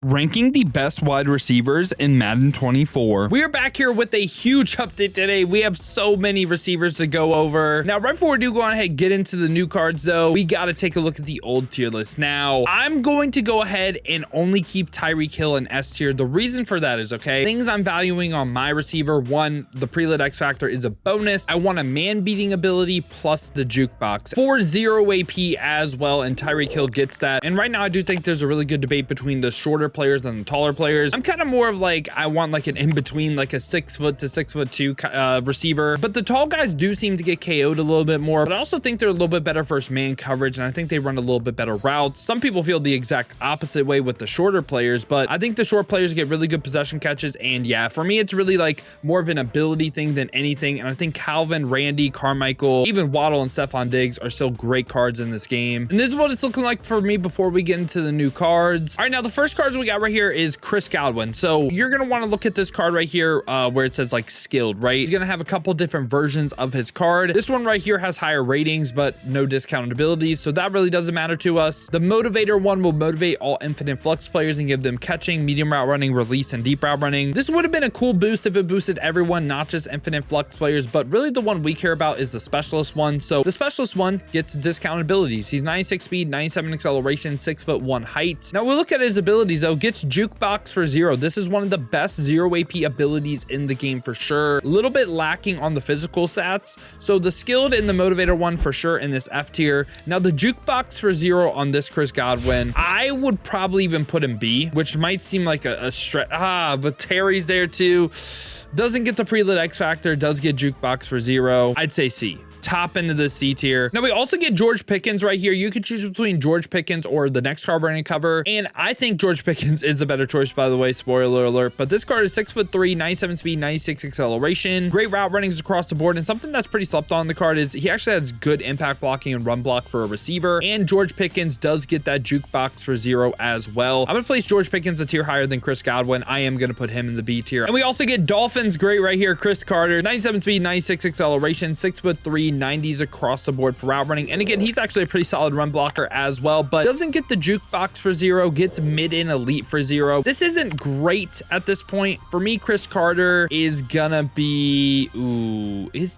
Ranking the best wide receivers in Madden 24. We are back here with a huge update today. We have so many receivers to go over. Now, right before we do go on ahead and get into the new cards, though, we got to take a look at the old tier list. Now, I'm going to go ahead and only keep Tyreek Hill in S tier. The reason for that is, okay, things I'm valuing on my receiver. One, the prelit X factor is a bonus. I want a man-beating ability plus the jukebox for 0 AP as well, and Tyreek Hill gets that. And right now, I do think there's a really good debate between the shorter players and the taller players. I'm kind of more of like, I want like an in-between, like a 6 foot to 6'2" receiver, but the tall guys do seem to get KO'd a little bit more, but I also think they're a little bit better first man coverage, and I think they run a little bit better routes. Some people feel the exact opposite way with the shorter players, but I think the short players get really good possession catches, and yeah, for me, it's really like more of an ability thing than anything, and I think Calvin, Randy, Carmichael, even Waddle and Stephon Diggs are still great cards in this game, and this is what it's looking like for me before we get into the new cards. All right, now the first cards we got right here is Chris Godwin. So you're going to want to look at this card right here where it says like skilled, right? He's going to have a couple different versions of his card. This one right here has higher ratings, but no discounted abilities. So that really doesn't matter to us. The motivator one will motivate all infinite flux players and give them catching, medium route running, release, and deep route running. This would have been a cool boost if it boosted everyone, not just infinite flux players, but really the one we care about is the specialist one. So the specialist one gets discounted abilities. He's 96 speed, 97 acceleration, 6'1" height. Now we look at his abilities though, gets jukebox for 0. This is one of the best 0 AP abilities in the game for sure. A little bit lacking on the physical stats. So the skilled and the motivator one for sure in this F tier. Now the jukebox for 0 on this Chris Godwin, I would probably even put him B, which might seem like a stretch. But Terry's there too. Doesn't get the prelit X factor, does get jukebox for 0. I'd say C. Top into the C tier. Now we also get George Pickens right here. You could choose between George Pickens or the next card we're going to cover, and I think George Pickens is the better choice, by the way, spoiler alert. But this card is 6'3", 97 speed, 96 acceleration, great route runnings across the board, and something that's pretty slept on the card is he actually has good impact blocking and run block for a receiver, and George Pickens does get that jukebox for 0 as well. I'm gonna place George Pickens a tier higher than Chris Godwin. I am gonna put him in the B tier. And we also get Dolphins great right here, Chris Carter, 97 speed, 96 acceleration, 6'3", 90s across the board for route running, and again, he's actually a pretty solid run blocker as well, but doesn't get the jukebox for 0, gets mid and elite for 0. This isn't great at this point. For me, Chris Carter is gonna be,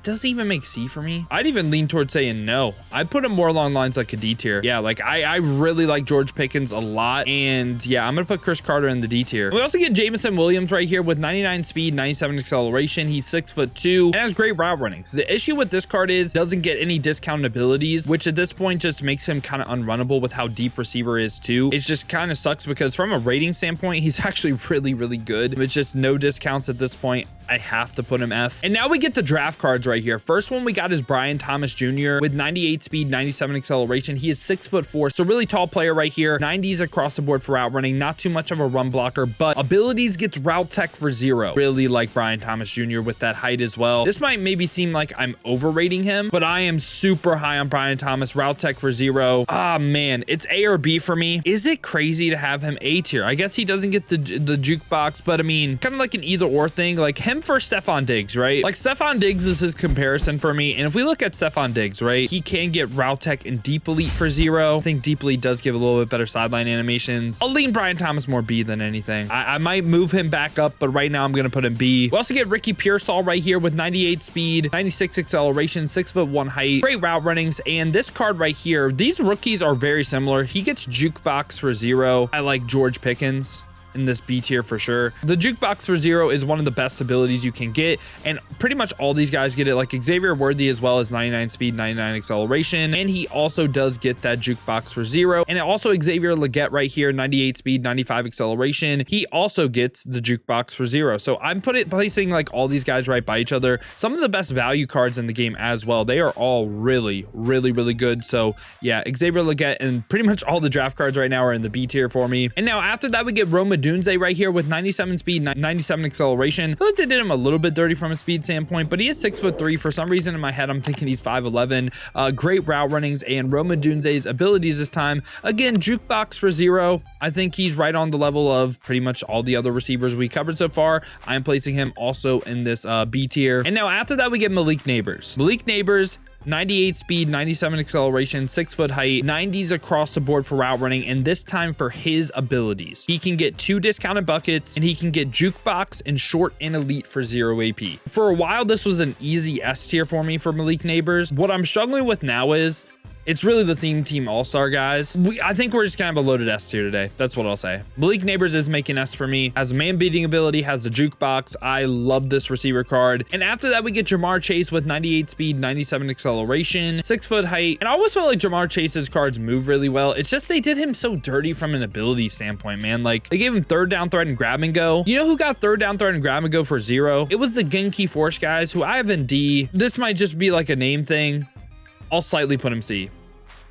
does he even make C for me? I'd even lean towards saying no. I'd put him more along lines like a D tier. Yeah, like I really like George Pickens a lot, and yeah, I'm gonna put Chris Carter in the D tier. We also get Jameson Williams right here with 99 speed, 97 acceleration. He's 6'2" and has great route running. So the issue with this card is doesn't get any discounted abilities, which at this point just makes him kind of unrunnable with how deep receiver is too. It just kind of sucks because from a rating standpoint, he's actually really good. It's just no discounts at this point. I have to put him F. And now we get the draft cards right here. First one we got is Brian Thomas Jr. with 98 speed, 97 acceleration. He is 6'4", so really tall player right here. 90s across the board for route running. Not too much of a run blocker, but abilities gets route tech for 0. Really like Brian Thomas Jr. with that height as well. This might maybe seem like I'm overrating him, but I am super high on Brian Thomas. Route tech for 0. Ah, man, it's A or B for me. Is it crazy to have him A tier? I guess he doesn't get the jukebox, but I mean, kind of like an either or thing. Like him for Stephon Diggs, right? Like Stephon Diggs is his comparison for me. And if we look at Stephon Diggs, right, he can get route tech and deep elite for 0. I think deep elite does give a little bit better sideline animations. I'll lean Brian Thomas more B than anything. I might move him back up, but right now I'm going to put him B. We also get Ricky Pearsall right here with 98 speed, 96 acceleration, 6'1" height, great route runnings, and this card right here, these rookies are very similar. He gets jukebox for 0. I like George Pickens in this B tier for sure. The jukebox for 0 is one of the best abilities you can get, and pretty much all these guys get it. Like Xavier Worthy as well as 99 speed, 99 acceleration, and he also does get that jukebox for 0. And also Xavier Legette right here, 98 speed, 95 acceleration. He also gets the jukebox for 0. So I'm placing like all these guys right by each other. Some of the best value cards in the game as well. They are all really good. So yeah, Xavier Legette and pretty much all the draft cards right now are in the B tier for me. And now after that, we get Roma Dunze right here with 97 speed, 97 acceleration. I feel like they did him a little bit dirty from a speed standpoint, but he is 6'3". For some reason in my head, I'm thinking he's 5'11". Great route runnings, and Roma Dunze's abilities this time. Again, jukebox for 0. I think he's right on the level of pretty much all the other receivers we covered so far. I'm placing him also in this B tier. And now after that, we get Malik Neighbors. Malik Neighbors 98 speed, 97 acceleration, 6 foot height, 90s across the board for route running, and this time for his abilities. He can get 2 discounted buckets, and he can get jukebox and short and elite for 0 AP. For a while, this was an easy S tier for me for Malik Neighbors. What I'm struggling with now is it's really the theme team all-star guys. I think we're just gonna have a loaded S tier today. That's what I'll say. Malik Neighbors is making S for me. Has a man-beating ability, has the jukebox. I love this receiver card. And after that, we get Jamar Chase with 98 speed, 97 acceleration, 6 foot height. And I always felt like Jamar Chase's cards move really well. It's just they did him so dirty from an ability standpoint, man. Like, they gave him third down threat and grab and go. You know who got third down threat and grab and go for 0? It was the Genki Force guys, who I have in D. This might just be like a name thing. I'll slightly put him C.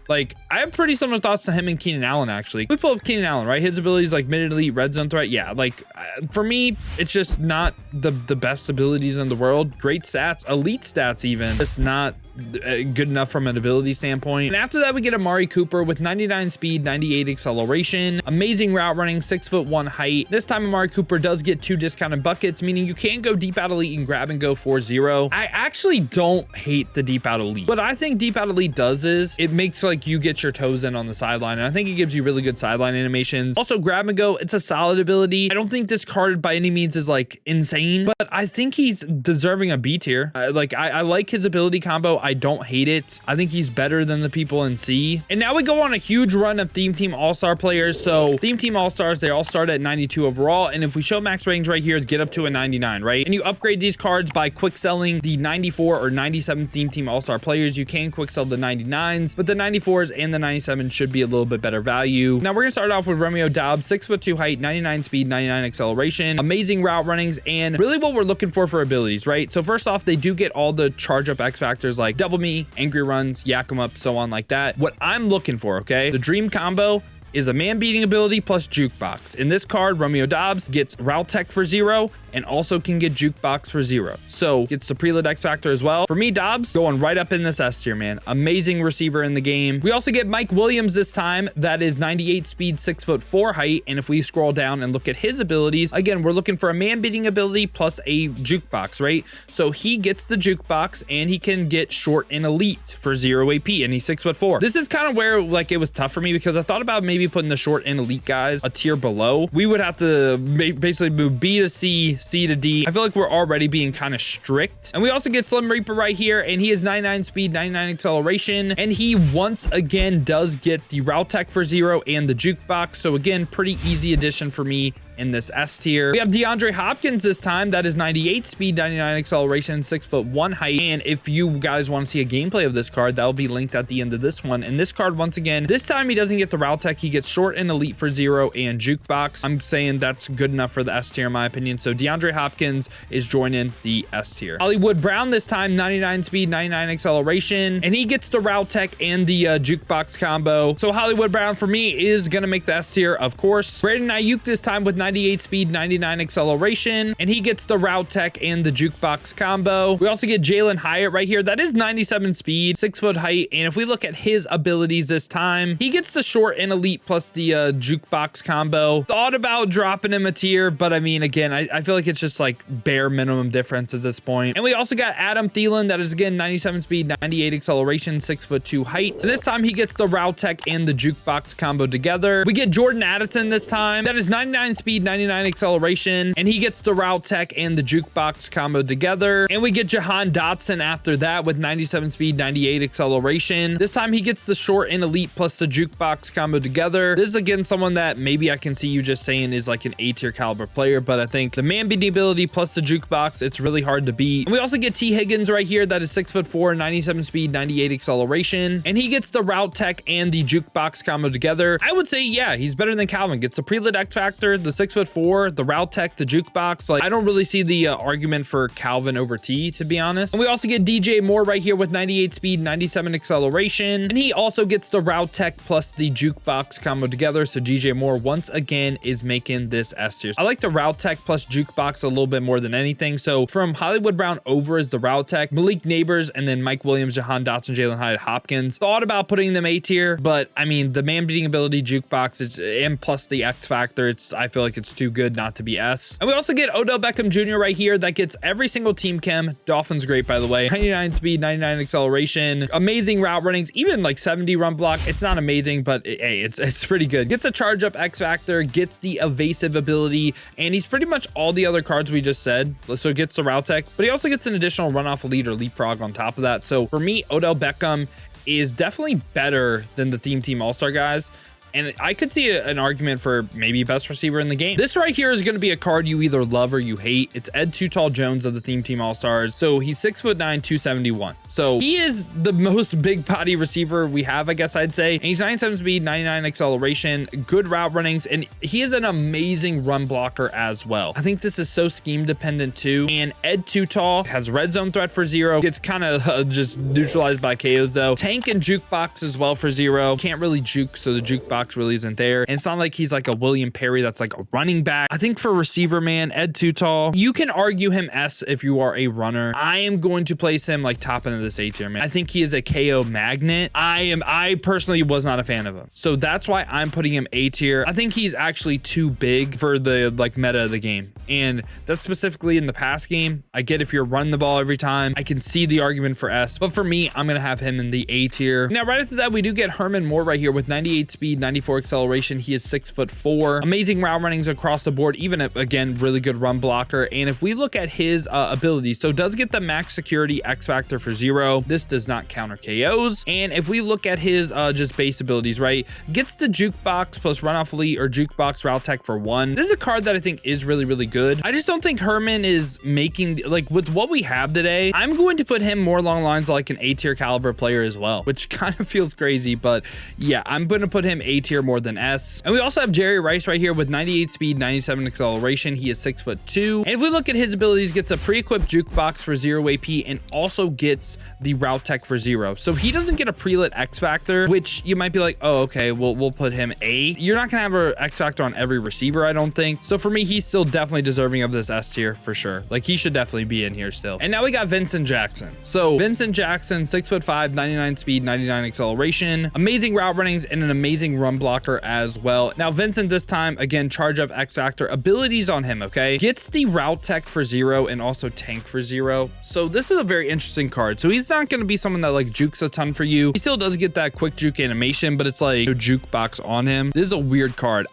Like, I have pretty similar thoughts to him and Keenan Allen, actually. We pull up Keenan Allen, right? His abilities like mid-elite, red zone threat. Yeah, like, for me, it's just not the best abilities in the world. Great stats, elite stats even. Just not good enough from an ability standpoint. And after that, we get Amari Cooper with 99 speed, 98 acceleration, amazing route running, 6'1" height. This time, Amari Cooper does get 2 discounted buckets, meaning you can go deep out elite and grab and go 4-0. I actually don't hate the deep out elite. What I think deep out elite does is it makes like you get your toes in on the sideline, and I think it gives you really good sideline animations. Also, grab and go, it's a solid ability. I don't think this card by any means is like insane, but I think he's deserving a B tier. I like his ability combo. I don't hate it. I think he's better than the people in C. And now we go on a huge run of Theme Team All-Star players. So Theme Team All-Stars, they all start at 92 overall. And if we show max ratings right here, get up to a 99, right? And you upgrade these cards by quick selling the 94 or 97 Theme Team All-Star players. You can quick sell the 99s, but the 94s and the 97 should be a little bit better value. Now we're gonna start off with Romeo Doubs, 6'2" height, 99 speed, 99 acceleration, amazing route runnings, and really what we're looking for abilities, right? So first off, they do get all the charge up X factors like double me, angry runs, yak 'em up, so on like that. What I'm looking for, okay, the dream combo is a man beating ability plus jukebox. In this card, Romeo Doubs gets route tech for 0 and also can get jukebox for 0. So gets the preload X factor as well. For me, Doubs going right up in this S tier, man. Amazing receiver in the game. We also get Mike Williams this time. That is 98 speed, 6'4" height. And if we scroll down and look at his abilities, again, we're looking for a man beating ability plus a jukebox, right? So he gets the jukebox and he can get short and elite for 0 AP, and he's 6'4". This is kind of where like it was tough for me because I thought about maybe putting the short and elite guys a tier below. We would have to basically move B to C, C to D. I feel like we're already being kind of strict. And we also get Slim Reaper right here, and he is 99 speed, 99 acceleration, and he once again does get the route tech for 0 and the jukebox. So again, pretty easy addition for me in this S tier. We have DeAndre Hopkins this time. That is 98 speed, 99 acceleration, 6'1" height. And if you guys want to see a gameplay of this card, that will be linked at the end of this one. And this card, once again, this time he doesn't get the route tech. He gets short and elite for 0 and jukebox. I'm saying that's good enough for the S tier in my opinion. So DeAndre Hopkins is joining the S tier. Hollywood Brown this time, 99 speed, 99 acceleration, and he gets the route tech and the jukebox combo. So Hollywood Brown for me is gonna make the S tier, of course. Brandon Ayuk this time with 98 speed, 99 acceleration, and he gets the route tech and the jukebox combo. We also get Jalen Hyatt right here. That is 97 speed, 6 foot height, and if we look at his abilities this time, he gets the short and elite plus the jukebox combo. Thought about dropping him a tier, but I mean, again, I feel like it's just like bare minimum difference at this point. And we also got Adam Thielen. That is again 97 speed, 98 acceleration, 6'2" height. So this time he gets the route tech and the jukebox combo together. We get Jordan Addison this time. That is 99 speed, 99 acceleration, and he gets the route tech and the jukebox combo together. And we get Jahan Dotson after that with 97 speed, 98 acceleration. This time he gets the short and elite plus the jukebox combo together. This is again someone that maybe I can see you just saying is like an A tier caliber player, but I think the man beating ability plus the jukebox, it's really hard to beat. And we also get T Higgins right here. That is 6'4", 97 speed, 98 acceleration, and he gets the route tech and the jukebox combo together. I would say, yeah, he's better than Calvin. Gets the preload X factor, the 6'4", the route tech, the jukebox. Like, I don't really see the argument for Calvin over T, to be honest. And we also get DJ Moore right here with 98 speed, 97 acceleration, and he also gets the route tech plus the jukebox jukebox combo together. So DJ Moore once again is making this S tier. I like the route tech plus jukebox a little bit more than anything. So from Hollywood Brown over is the route tech, Malik Neighbors, and then Mike Williams, Jahan Dotson, Jalen Hyde, Hopkins. Thought about putting them A tier, but I mean, the man beating ability jukebox and plus the X factor, I feel like it's too good not to be S. And we also get Odell Beckham Jr. right here that gets every single team chem. Dolphins great, by the way. 99 speed, 99 acceleration, amazing route runnings, even like 70 run block. It's not amazing, but hey, it's pretty good. Gets a charge up X factor, gets the evasive ability, and he's pretty much all the other cards we just said. So it gets the route tech, but he also gets an additional run off lead or leapfrog on top of that. So for me, Odell Beckham is definitely better than the theme team all-star guys. And I could see an argument for maybe best receiver in the game. This right here is going to be a card you either love or you hate. It's Ed Too Tall Jones of the Theme Team All-Stars. So he's 6'9", 271. So he is the most big body receiver we have, I guess I'd say. And he's 97 speed, 99 acceleration, good route runnings, and he is an amazing run blocker as well. I think this is so scheme dependent too. And Ed Too Tall has red zone threat for 0. Gets kind of just neutralized by KOs though. Tank and jukebox as well for 0. Can't really juke, so the jukebox really isn't there. And it's not like he's like a William Perry that's like a running back. I think for receiver, man, Ed Too Tall, you can argue him S if you are a runner. I am going to place him like top end of this A tier, man. I think he is a KO magnet. I personally was not a fan of him. So that's why I'm putting him A tier. I think he's actually too big for the like meta of the game. And that's specifically in the pass game. I get if you're running the ball every time, I can see the argument for S, but for me, I'm going to have him in the A tier. Now, right after that, we do get Herman Moore right here with 98 speed, 94 acceleration. He is 6'4", amazing route runnings across the board. Even again, really good run blocker. And if we look at his abilities, so does get the max security X factor for 0. This does not counter KOs. And if we look at his just base abilities, right, gets the jukebox plus run off elite or jukebox route tech for 1. This is a card that I think is really, really good. I just don't think Herman is making, like with what we have today, I'm going to put him more along the lines of like an A tier caliber player as well, which kind of feels crazy, but yeah, I'm going to put him A tier more than S. And we also have Jerry Rice right here with 98 speed, 97 acceleration. He is 6'2". And if we look at his abilities, gets a pre-equipped jukebox for 0 AP and also gets the route tech for 0. So he doesn't get a pre-lit X factor, which you might be like, oh, okay, we'll put him A. You're not gonna have an X factor on every receiver, I don't think. So for me, he's still definitely deserving of this S tier for sure. Like he should definitely be in here still. And now we got Vincent Jackson. So Vincent Jackson, 6'5", 99 speed, 99 acceleration, amazing route runnings, and an amazing run blocker as well. Now Vincent this time, again, charge up X factor abilities on him, okay? Gets the route tech for 0 and also tank for 0. So this is a very interesting card. So he's not going to be someone that like jukes a ton for you. He still does get that quick juke animation, but it's like no jukebox on him. This is a weird card.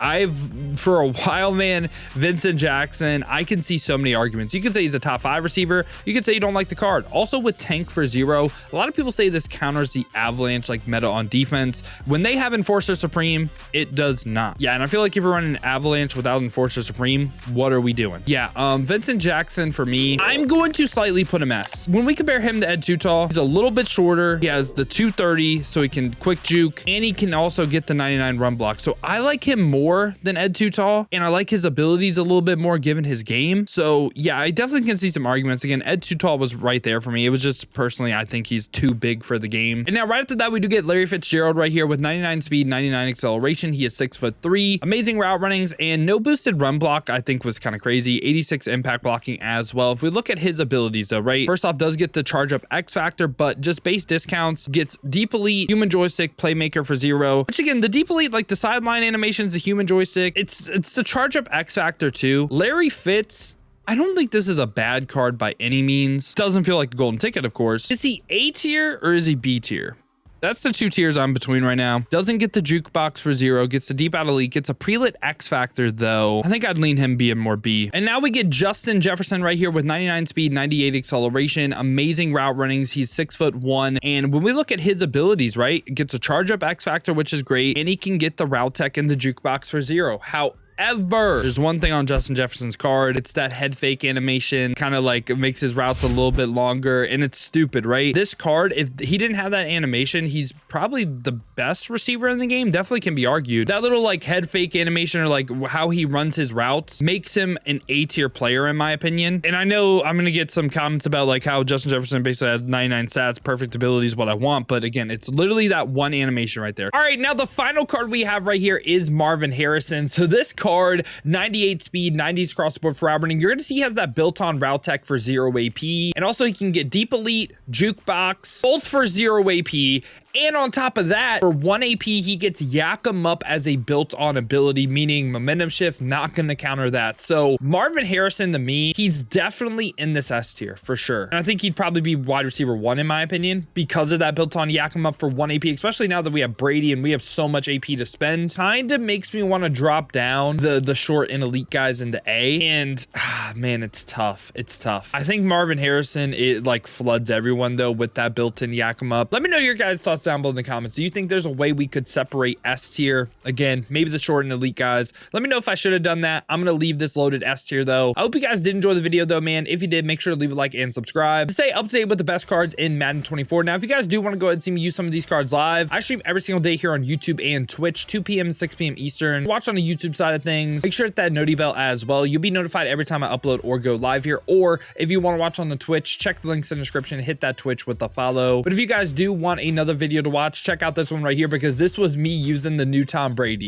For a while, man, Vincent Jackson, I can see so many arguments. You can say he's a top 5 receiver. You can say you don't like the card. Also with tank for 0, a lot of people say this counters the Avalanche like meta on defense. When they have Enforcer Supreme, it does not. Yeah, and I feel like if you're running Avalanche without Enforcer Supreme, what are we doing? Yeah, Vincent Jackson for me, I'm going to slightly put him S. When we compare him to Ed Too Tall, he's a little bit shorter. He has the 230, so he can quick juke, and he can also get the 99 run block. So I like him more than Ed Too Tall, and I like his abilities a little bit more given his game. So yeah, I definitely can see some arguments. Again, Ed Too Tall was right there for me. It was just personally, I think he's too big for the game. And now right after that, we do get Larry Fitzgerald right here with 99 speed, 99 acceleration. He is 6'3", amazing route runnings, and no boosted run block, I think was kind of crazy. 86 impact blocking as well. If we look at his abilities though, right? First off, does get the charge up X factor, but just base discounts, gets deep elite, human joystick, playmaker for 0, which again, the deep elite, like the sideline animations, the human joystick, it's the charge up X factor too. Larry Fitz, I don't think this is a bad card by any means. Doesn't feel like a golden ticket, of course. Is he A tier or is he B tier? That's the 2 tiers I'm between right now. Doesn't get the jukebox for 0, gets the deep out elite, gets a pre-lit X factor though. I think I'd lean him B and more B. And now we get Justin Jefferson right here with 99 speed, 98 acceleration, amazing route runnings. He's 6'1". And when we look at his abilities, right, gets a charge up X factor, which is great. And he can get the route tech and the jukebox for 0. However, there's one thing on Justin Jefferson's card. It's that head fake animation, kind of like it makes his routes a little bit longer, and it's stupid, right? This card, if he didn't have that animation, he's probably the best receiver in the game? Definitely can be argued. That little like head fake animation or like how he runs his routes makes him an A-tier player in my opinion. And I know I'm gonna get some comments about like how Justin Jefferson basically has 99 stats, perfect abilities, what I want, but again, it's literally that one animation right there. All right, now the final card we have right here is Marvin Harrison. So this card, 98 speed, 90s cross support for Aberdeen. You're gonna see he has that built-on route tech for 0 AP, and also he can get deep elite, jukebox, both for 0 AP. And on top of that, for 1 AP, he gets Yak 'em Up as a built-on ability, meaning momentum shift, not going to counter that. So Marvin Harrison, to me, he's definitely in this S tier for sure. And I think he'd probably be wide receiver 1 in my opinion because of that built-on Yak 'em Up for 1 AP, especially now that we have Brady and we have so much AP to spend. Kind of makes me want to drop down the short and elite guys into A. And man, it's tough. It's tough. I think Marvin Harrison, it like floods everyone though with that built-in Yak 'em Up. Let me know your guys' thoughts down below in the comments. Do you think there's a way we could separate S tier? Again, maybe the short and elite guys. Let me know if I should have done that. I'm going to leave this loaded S tier though. I hope you guys did enjoy the video though, man. If you did, make sure to leave a like and subscribe to stay up to date with the best cards in Madden 24. Now, if you guys do want to go ahead and see me use some of these cards live, I stream every single day here on YouTube and Twitch, 2 p.m. 6 p.m. Eastern. Watch on the YouTube side of things. Make sure to hit that noti bell as well. You'll be notified every time I upload or go live here. Or if you want to watch on the Twitch, check the links in the description, hit that Twitch with the follow. But if you guys do want another video to watch, check out this one right here because this was me using the new Tom Brady.